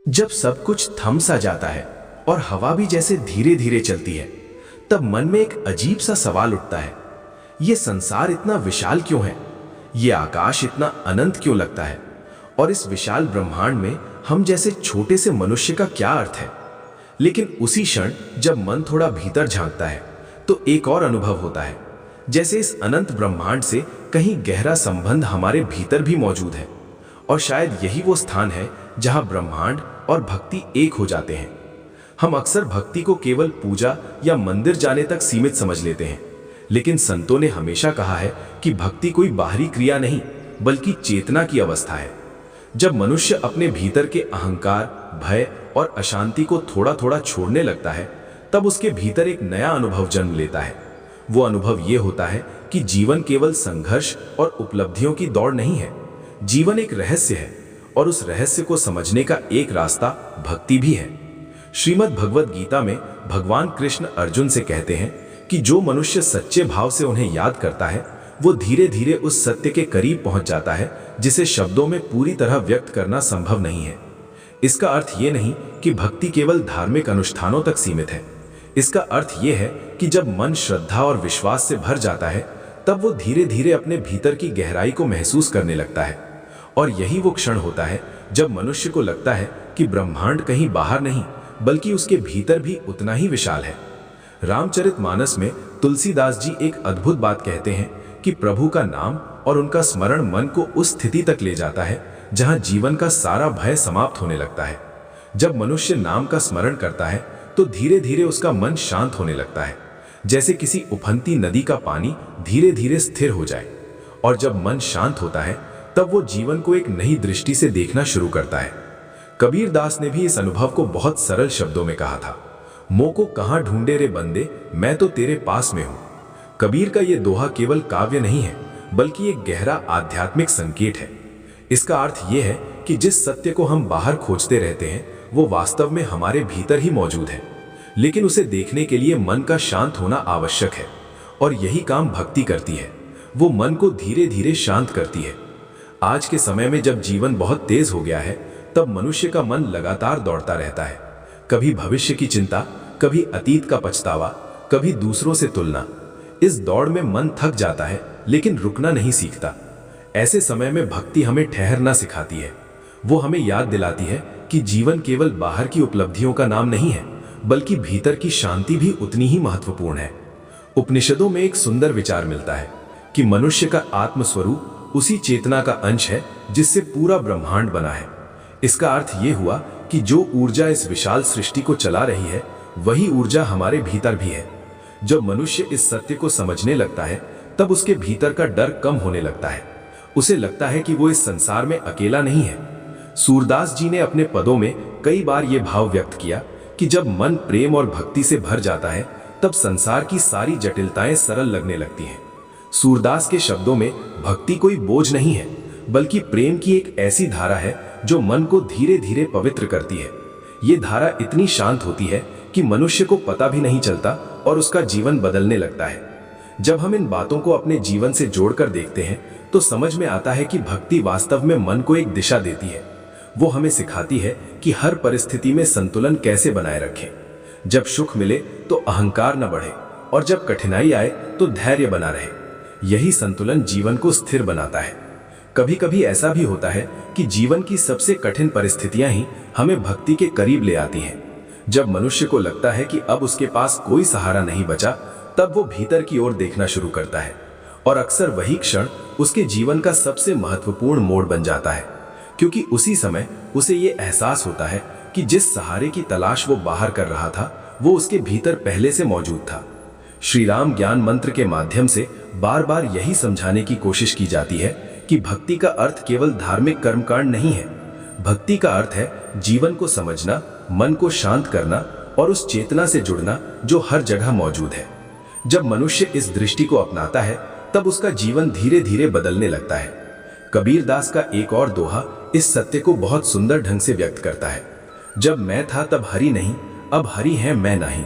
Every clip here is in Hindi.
जब सब कुछ थम सा जाता है और हवा भी जैसे धीरे धीरे चलती है, तब मन में एक अजीब सा सवाल उठता है। ये संसार इतना विशाल क्यों है? ये आकाश इतना अनंत क्यों लगता है? और इस विशाल ब्रह्मांड में हम जैसे छोटे से मनुष्य का क्या अर्थ है? लेकिन उसी क्षण जब मन थोड़ा भीतर झांकता है, तो एक और अनुभव होता है, जैसे इस अनंत ब्रह्मांड से कहीं गहरा संबंध हमारे भीतर भी मौजूद है। और शायद यही वो स्थान है जहां ब्रह्मांड और भक्ति एक हो जाते हैं। हम अक्सर भक्ति को केवल पूजा या मंदिर जाने तक सीमित समझ लेते हैं, लेकिन संतों ने हमेशा कहा है कि भक्ति कोई बाहरी क्रिया नहीं, बल्कि चेतना की अवस्था है। जब मनुष्य अपने भीतर के अहंकार, भय और अशांति को थोड़ा थोड़ा छोड़ने लगता है, तब उसके भीतर एक नया अनुभव जन्म लेता है। वो अनुभव ये होता है कि जीवन केवल संघर्ष और उपलब्धियों की दौड़ नहीं है। जीवन एक रहस्य है, और उस रहस्य को समझने का एक रास्ता भक्ति भी है। श्रीमद् भगवद गीता में भगवान कृष्ण अर्जुन से कहते हैं कि जो मनुष्य सच्चे भाव से उन्हें याद करता है, वो धीरे धीरे उस सत्य के करीब पहुंच जाता है जिसे शब्दों में पूरी तरह व्यक्त करना संभव नहीं है। इसका अर्थ ये नहीं कि भक्ति केवल धार्मिक अनुष्ठानों तक सीमित है। इसका अर्थ ये है कि जब मन श्रद्धा और विश्वास से भर जाता है, तब वो धीरे धीरे अपने भीतर की गहराई को महसूस करने लगता है। और यही वो क्षण होता है जब मनुष्य को लगता है कि ब्रह्मांड कहीं बाहर नहीं, बल्कि उसके भीतर भी उतना ही विशाल है। रामचरितमानस में तुलसीदास जी एक अद्भुत बात कहते हैं कि प्रभु का नाम और उनका स्मरण मन को उस स्थिति तक ले जाता है जहां जीवन का सारा भय समाप्त होने लगता है। जब मनुष्य नाम का स्मरण करता है, तो धीरे धीरे उसका मन शांत होने लगता है, जैसे किसी उफनती नदी का पानी धीरे धीरे स्थिर हो जाए। और जब मन शांत होता है, तब वो जीवन को एक नई दृष्टि से देखना शुरू करता है। कबीर दास ने भी इस अनुभव को बहुत सरल शब्दों में कहा था, मोको कहां ढूंढे रे बंदे, मैं तो तेरे पास में हूं। कबीर का ये दोहा केवल काव्य नहीं है, बल्कि एक गहरा आध्यात्मिक संकेत है। इसका अर्थ यह है कि जिस सत्य को हम बाहर खोजते रहते हैं, वो वास्तव में हमारे भीतर ही मौजूद है, लेकिन उसे देखने के लिए मन का शांत होना आवश्यक है। और यही काम भक्ति करती है, वो मन को धीरे धीरे शांत करती है। आज के समय में जब जीवन बहुत तेज हो गया है, तब मनुष्य का मन लगातार दौड़ता रहता है। कभी भविष्य की चिंता, कभी अतीत का पछतावा, कभी दूसरों से तुलना। इस दौड़ में मन थक जाता है, लेकिन रुकना नहीं सीखता। ऐसे समय में भक्ति हमें ठहरना सिखाती है। वो हमें याद दिलाती है कि जीवन केवल बाहर की उपलब्धियों का नाम नहीं है, बल्कि भीतर की शांति भी उतनी ही महत्वपूर्ण है। उपनिषदों में एक सुंदर विचार मिलता है कि मनुष्य का आत्मस्वरूप उसी चेतना का अंश है जिससे पूरा ब्रह्मांड बना है। इसका अर्थ यह हुआ कि जो ऊर्जा इस विशाल सृष्टि को चला रही है, वही ऊर्जा हमारे भीतर भी है। जब मनुष्य इस सत्य को समझने लगता है, तब उसके भीतर का डर कम होने लगता है। उसे लगता है कि वो इस संसार में अकेला नहीं है। सूरदास जी ने अपने पदों में कई बार ये भाव व्यक्त किया कि जब मन प्रेम और भक्ति से भर जाता है, तब संसार की सारी जटिलताएं सरल लगने लगती हैं। सूरदास के शब्दों में भक्ति कोई बोझ नहीं है, बल्कि प्रेम की एक ऐसी धारा है जो मन को धीरे धीरे पवित्र करती है। ये धारा इतनी शांत होती है कि मनुष्य को पता भी नहीं चलता और उसका जीवन बदलने लगता है। जब हम इन बातों को अपने जीवन से जोड़कर देखते हैं, तो समझ में आता है कि भक्ति वास्तव में मन को एक दिशा देती है। वो हमें सिखाती है कि हर परिस्थिति में संतुलन कैसे बनाए रखें। जब सुख मिले तो अहंकार न बढ़े, और जब कठिनाई आए तो धैर्य बना रहे। यही संतुलन जीवन को स्थिर बनाता है। कभी कभी ऐसा भी होता है कि जीवन की सबसे कठिन परिस्थितियां ही हमें भक्ति के करीब ले आती हैं। जब मनुष्य को लगता है कि अब उसके पास कोई सहारा नहीं बचा, तब वो भीतर की ओर देखना शुरू करता है, और अक्सर वही क्षण उसके जीवन का सबसे महत्वपूर्ण मोड़ बन जाता है, क्योंकि उसी समय उसे ये एहसास होता है कि जिस सहारे की तलाश वो बाहर कर रहा था, वो उसके भीतर पहले से मौजूद था। श्री राम ज्ञान मंत्र के माध्यम से बार बार यही समझाने की कोशिश की जाती है कि भक्ति का अर्थ केवल धार्मिक कर्मकांड नहीं है। भक्ति का अर्थ है जीवन को समझना, मन को शांत करना और उस चेतना से जुड़ना जो हर जगह मौजूद है। जब मनुष्य इस दृष्टि को अपनाता है, तब उसका जीवन धीरे धीरे बदलने लगता है। कबीर दास का एक और दोहा इस सत्य को बहुत सुंदर ढंग से व्यक्त करता है, जब मैं था तब हरि नहीं, अब हरि है मैं नहीं।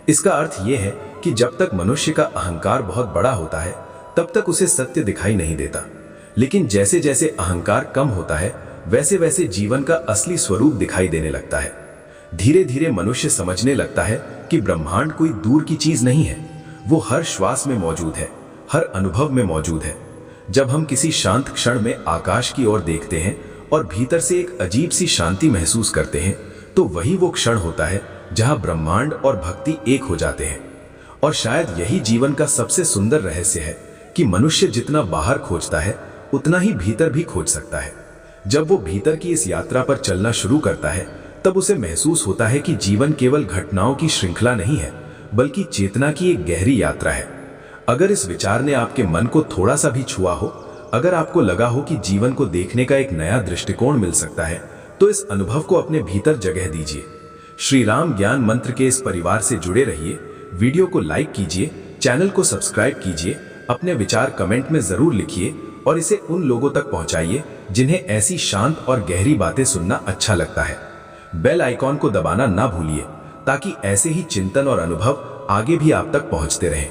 इसका अर्थ यह है कि जब तक मनुष्य का अहंकार बहुत बड़ा होता है, तब तक उसे सत्य दिखाई नहीं देता, लेकिन जैसे जैसे अहंकार कम होता है, वैसे वैसे जीवन का असली स्वरूप दिखाई देने लगता है। धीरे धीरे मनुष्य समझने लगता है कि ब्रह्मांड कोई दूर की चीज नहीं है, वो हर श्वास में मौजूद है, हर अनुभव में मौजूद है। जब हम किसी शांत क्षण में आकाश की ओर देखते हैं और भीतर से एक अजीब सी शांति महसूस करते हैं, तो वही वो क्षण होता है जहां ब्रह्मांड और भक्ति एक हो जाते हैं। और शायद यही जीवन का सबसे सुंदर रहस्य है कि मनुष्य जितना बाहर खोजता है उतना ही भीतर भी खोज सकता है। जब वो भीतर की इस यात्रा पर चलना शुरू करता है, तब उसे महसूस होता है कि जीवन केवल घटनाओं की श्रृंखला नहीं है, बल्कि चेतना की एक गहरी यात्रा है। अगर इस विचार ने आपके मन को थोड़ा सा भी छुआ हो, अगर आपको लगा हो कि जीवन को देखने का एक नया दृष्टिकोण मिल सकता है, तो इस अनुभव को अपने भीतर जगह दीजिए। श्री राम ज्ञान मंत्र के इस परिवार से जुड़े रहिए। वीडियो को लाइक कीजिए, चैनल को सब्सक्राइब कीजिए, अपने विचार कमेंट में जरूर लिखिए और इसे उन लोगों तक पहुंचाइए जिन्हें ऐसी शांत और गहरी बातें सुनना अच्छा लगता है। बेल आइकॉन को दबाना ना भूलिए ताकि ऐसे ही चिंतन और अनुभव आगे भी आप तक पहुंचते रहें।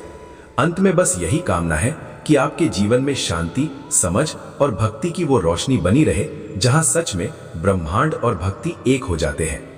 अंत में बस यही कामना है कि आपके जीवन में शांति, समझ और भक्ति की वो रोशनी बनी रहे जहां सच में ब्रह्मांड और भक्ति एक हो जाते हैं।